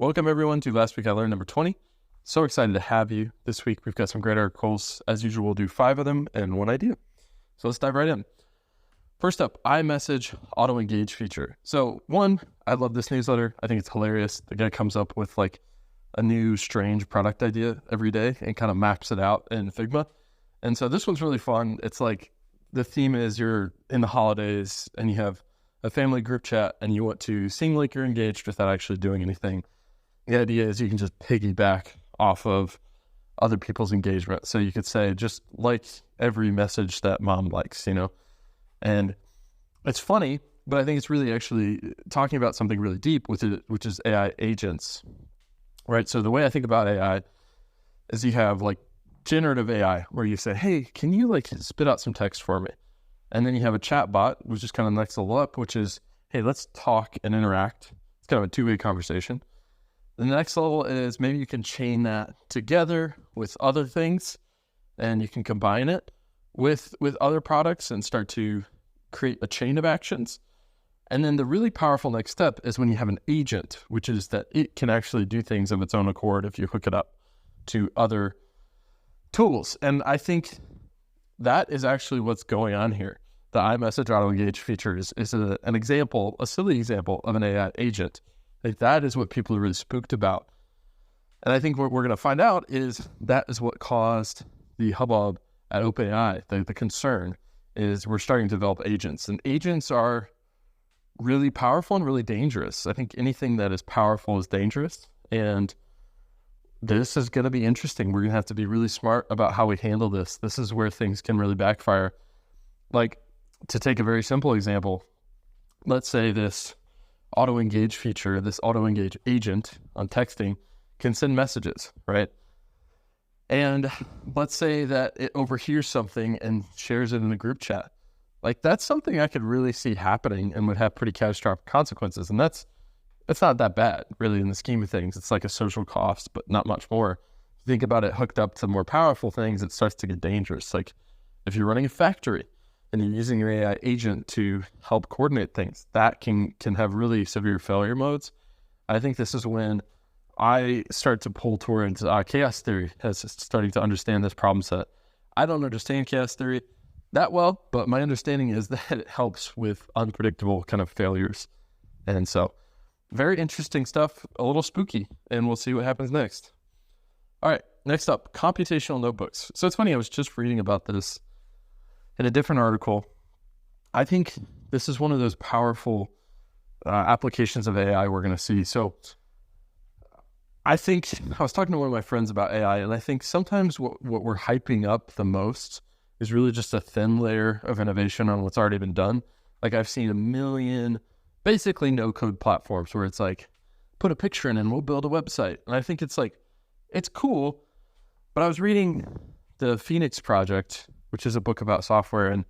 Welcome everyone to Last Week I Learned number 20. So excited to have you. This week we've got some great articles. As usual, we'll do 5 of them and one idea. So let's dive right in. First up, iMessage auto engage feature. So one, I love this newsletter. I think it's hilarious. The guy comes up with like a new strange product idea every day and kind of maps it out in Figma. And so this one's really fun. It's like the theme is you're in the holidays and you have a family group chat and you want to seem like you're engaged without actually doing anything. The idea is you can just piggyback off of other people's engagement. So you could say, just like every message that mom likes, and it's funny, but I think it's really actually talking about something really deep with it, which is AI agents, right? So the way I think about AI is you have like generative AI where you say, hey, can you like spit out some text for me? And then you have a chat bot, which is kind of next level up, which is, hey, let's talk and interact. It's kind of a two-way conversation. The next level is maybe you can chain that together with other things and you can combine it with other products and start to create a chain of actions. And then the really powerful next step is when you have an agent, which is that it can actually do things of its own accord if you hook it up to other tools. And I think that is actually what's going on here. The iMessage auto engage feature is an example, a silly example of an AI agent. Like that is what people are really spooked about. And I think what we're going to find out is that is what caused the hubbub at OpenAI. The concern is we're starting to develop agents. And agents are really powerful and really dangerous. I think anything that is powerful is dangerous. And this is going to be interesting. We're going to have to be really smart about how we handle this. This is where things can really backfire. Like, to take a very simple example, let's say this auto engage feature, this auto engage agent on texting can send messages, right? And let's say that it overhears something and shares it in a group chat. Like that's something I could really see happening and would have pretty catastrophic consequences. And it's not that bad really in the scheme of things. It's like a social cost, but not much more. Think about it hooked up to more powerful things, it starts to get dangerous. Like if you're running a factory and you're using your AI agent to help coordinate things, that can have really severe failure modes. I think this is when I start to pull towards chaos theory as starting to understand this problem set. I don't understand chaos theory that well, but my understanding is that it helps with unpredictable kind of failures. And so very interesting stuff, a little spooky, and we'll see what happens next. All right, next up, computational notebooks. So it's funny, I was just reading about this in a different article. I think this is one of those powerful applications of AI we're going to see. So I think I was talking to one of my friends about AI, and I think sometimes what we're hyping up the most is really just a thin layer of innovation on what's already been done. Like I've seen a million basically no-code platforms where it's like, put a picture in and we'll build a website. And I think it's like, it's cool, but I was reading the Phoenix Project, which is a book about software, and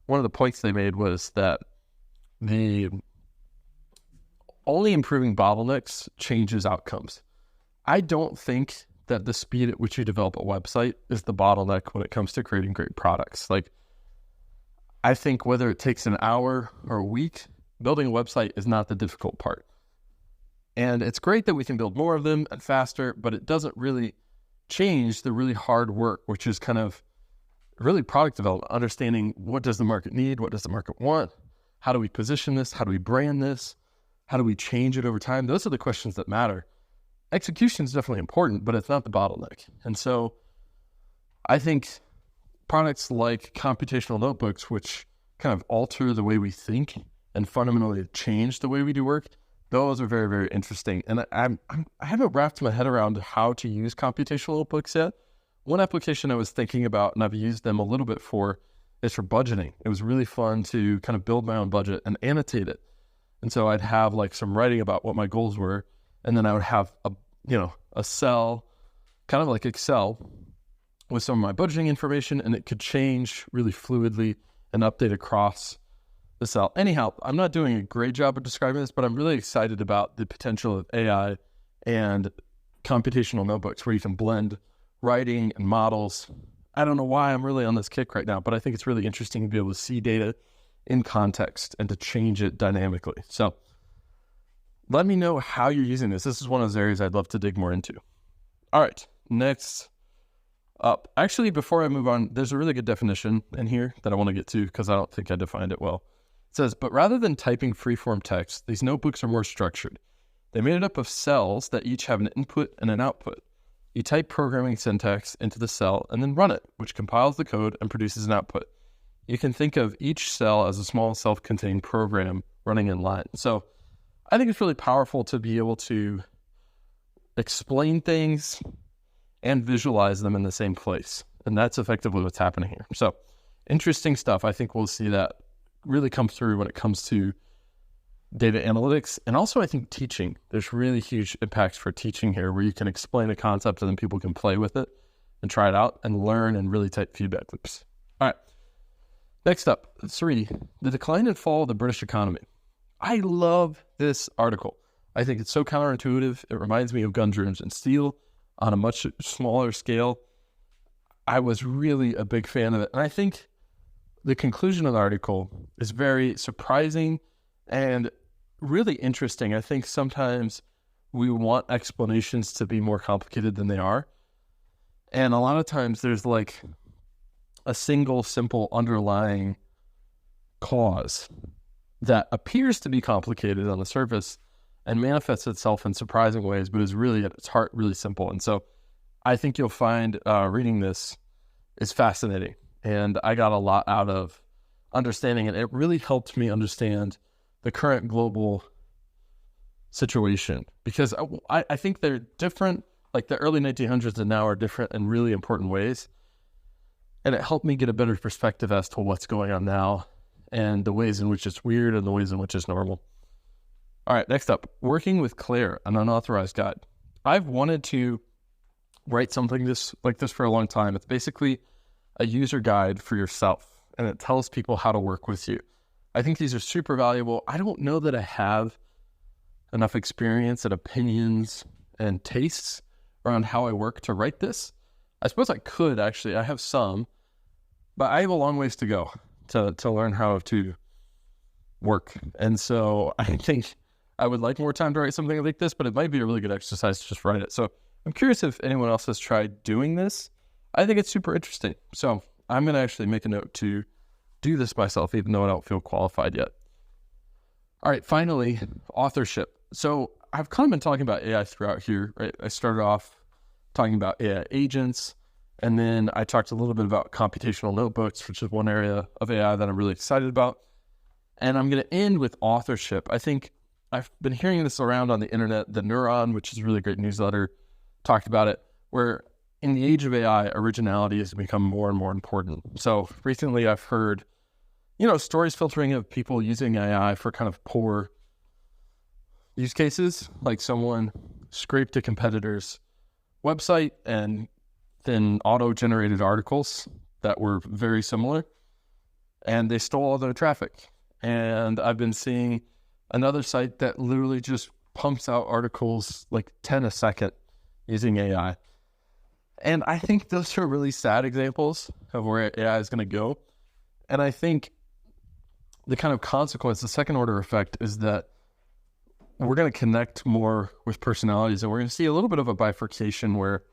one of the points they made was that the only improving bottlenecks changes outcomes. I don't think that the speed at which you develop a website is the bottleneck when it comes to creating great products. Like, I think whether it takes an hour or a week, building a website is not the difficult part. And it's great that we can build more of them and faster, but it doesn't really change the really hard work, which is kind of really product development, understanding what does the market need, what does the market want, how do we position this, how do we brand this, how do we change it over time? Those are the questions that matter. Execution is definitely important, but it's not the bottleneck. And so I think products like computational notebooks, which kind of alter the way we think and fundamentally change the way we do work, those are very, very interesting. And I haven't wrapped my head around how to use computational notebooks yet. One application I was thinking about, and I've used them a little bit for, is for budgeting. It was really fun to kind of build my own budget and annotate it. And so I'd have like some writing about what my goals were, and then I would have a cell, kind of like Excel, with some of my budgeting information, and it could change really fluidly and update across the cell. Anyhow, I'm not doing a great job of describing this, but I'm really excited about the potential of AI and computational notebooks where you can blend writing and models. I don't know why I'm really on this kick right now, but I think it's really interesting to be able to see data in context and to change it dynamically. So Let me know how you're using this. This is one of those areas I'd love to dig more into. All right, next up. Actually, before I move on, there's a really good definition in here that I want to get to because I don't think I defined it well. It says, but rather than typing free-form text, these notebooks are more structured. They made it up of cells that each have an input and an output. You type programming syntax into the cell and then run it, which compiles the code and produces an output. You can think of each cell as a small self-contained program running in line. So I think it's really powerful to be able to explain things and visualize them in the same place. And that's effectively what's happening here. So interesting stuff. I think we'll see that really come through when it comes to data analytics. And also I think teaching. There's really huge impacts for teaching here where you can explain a concept and then people can play with it and try it out and learn in really tight feedback loops. All right. Next up, 3, the decline and fall of the British economy. I love this article. I think it's so counterintuitive. It reminds me of Guns, Germs, and Steel on a much smaller scale. I was really a big fan of it. And I think the conclusion of the article is very surprising and really interesting. I think sometimes we want explanations to be more complicated than they are. And a lot of times there's like a single simple underlying cause that appears to be complicated on the surface and manifests itself in surprising ways, but is really at its heart really simple. And so I think you'll find reading this is fascinating. And I got a lot out of understanding it. It really helped me understand the current global situation because I think they're different, like the early 1900s and now are different in really important ways. And it helped me get a better perspective as to what's going on now and the ways in which it's weird and the ways in which it's normal. All right, next up, working with Claire, an unauthorized guide. I've wanted to write something like this for a long time. It's basically a user guide for yourself, and it tells people how to work with you. I think these are super valuable. I don't know that I have enough experience and opinions and tastes around how I work to write this. I suppose I could actually. I have some, but I have a long ways to go to learn how to work. And so I think I would like more time to write something like this, but it might be a really good exercise to just write it. So I'm curious if anyone else has tried doing this. I think it's super interesting. So I'm going to actually make a note to do this myself, even though I don't feel qualified yet. All right, finally, authorship. So I've kind of been talking about AI throughout here, right? I started off talking about AI agents, and then I talked a little bit about computational notebooks, which is one area of AI that I'm really excited about. And I'm going to end with authorship. I think I've been hearing this around on the internet. The Neuron, which is a really great newsletter, talked about it, where in the age of AI, originality has become more and more important. So recently I've heard, stories filtering of people using AI for kind of poor use cases, like someone scraped a competitor's website and then auto-generated articles that were very similar, and they stole all their traffic. And I've been seeing another site that literally just pumps out articles like 10 a second using AI. And I think those are really sad examples of where AI is going to go. And I think the kind of consequence, the second order effect, is that we're going to connect more with personalities, and we're going to see a little bit of a bifurcation where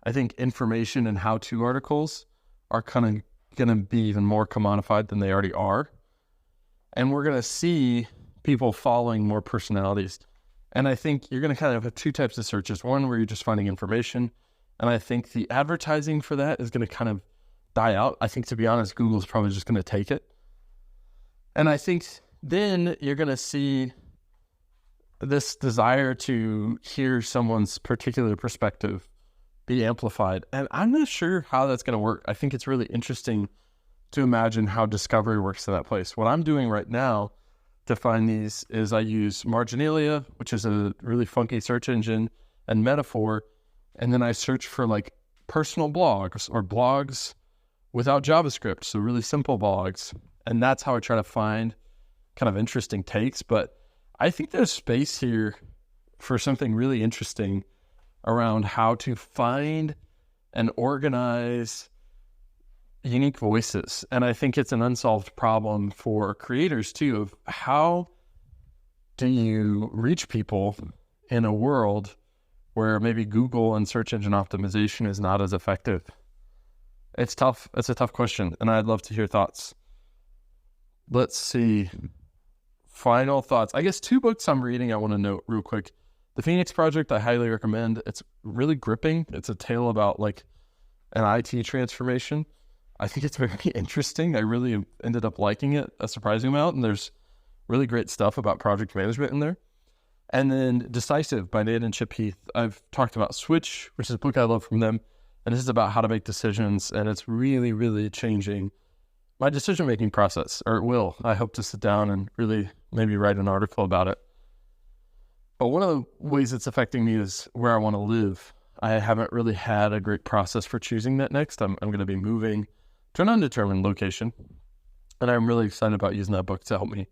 I think information and how-to articles are kind of going to be even more commodified than they already are. And we're going to see people following more personalities. And I think you're going to kind of have two types of searches. One where you're just finding information. And I think the advertising for that is going to kind of die out. I think, to be honest, Google's probably just going to take it. And I think then you're going to see this desire to hear someone's particular perspective be amplified. And I'm not sure how that's going to work. I think it's really interesting to imagine how discovery works in that place. What I'm doing right now to find these is I use Marginalia, which is a really funky search engine, and Metaphor. And then I search for like personal blogs or blogs without JavaScript. So really simple blogs. And that's how I try to find kind of interesting takes. But I think there's space here for something really interesting around how to find and organize unique voices. And I think it's an unsolved problem for creators too, of how do you reach people in a world where maybe Google and search engine optimization is not as effective? It's tough. It's a tough question, and I'd love to hear thoughts. Let's see. Final thoughts. I guess 2 books I'm reading I want to note real quick. The Phoenix Project, I highly recommend. It's really gripping. It's a tale about like an IT transformation. I think it's very interesting. I really ended up liking it a surprising amount, and there's really great stuff about project management in there. And then Decisive by Nate and Chip Heath. I've talked about Switch, which is a book I love from them. And this is about how to make decisions. And it's really, really changing my decision-making process, or it will. I hope to sit down and really maybe write an article about it. But one of the ways it's affecting me is where I want to live. I haven't really had a great process for choosing that next. I'm going to be moving to an undetermined location. And I'm really excited about using that book to help me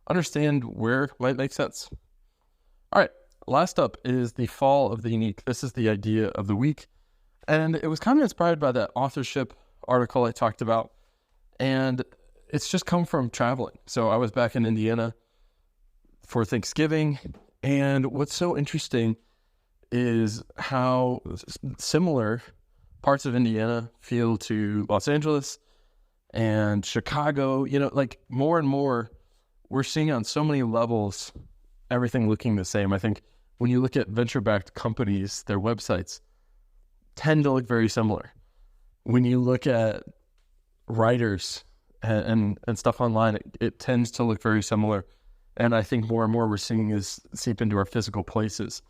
understand where it might make sense. All right, last up is the fall of the unique. This is the idea of the week. And it was kind of inspired by that authorship article I talked about. And it's just come from traveling. So I was back in Indiana for Thanksgiving. And what's so interesting is how similar parts of Indiana feel to Los Angeles and Chicago. You know, like more and more, we're seeing on so many levels, everything looking the same. I think when you look at venture-backed companies, their websites tend to look very similar. When you look at writers and stuff online, it tends to look very similar. And I think more and more we're seeing is seep into our physical places.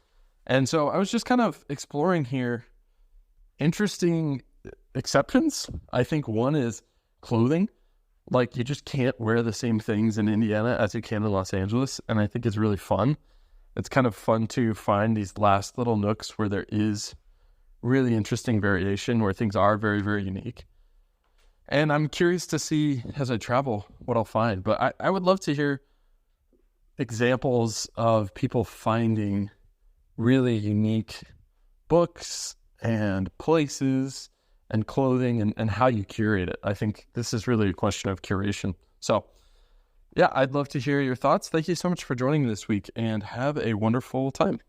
And so I was just kind of exploring here interesting exceptions. I think one is clothing. Like you just can't wear the same things in Indiana as you can in Los Angeles. And I think it's really fun. It's kind of fun to find these last little nooks where there is really interesting variation, where things are very, very unique. And I'm curious to see as I travel what I'll find. But I would love to hear examples of people finding really unique books and places and clothing and how you curate it. I think this is really a question of curation. So yeah, I'd love to hear your thoughts. Thank you so much for joining me this week and have a wonderful time.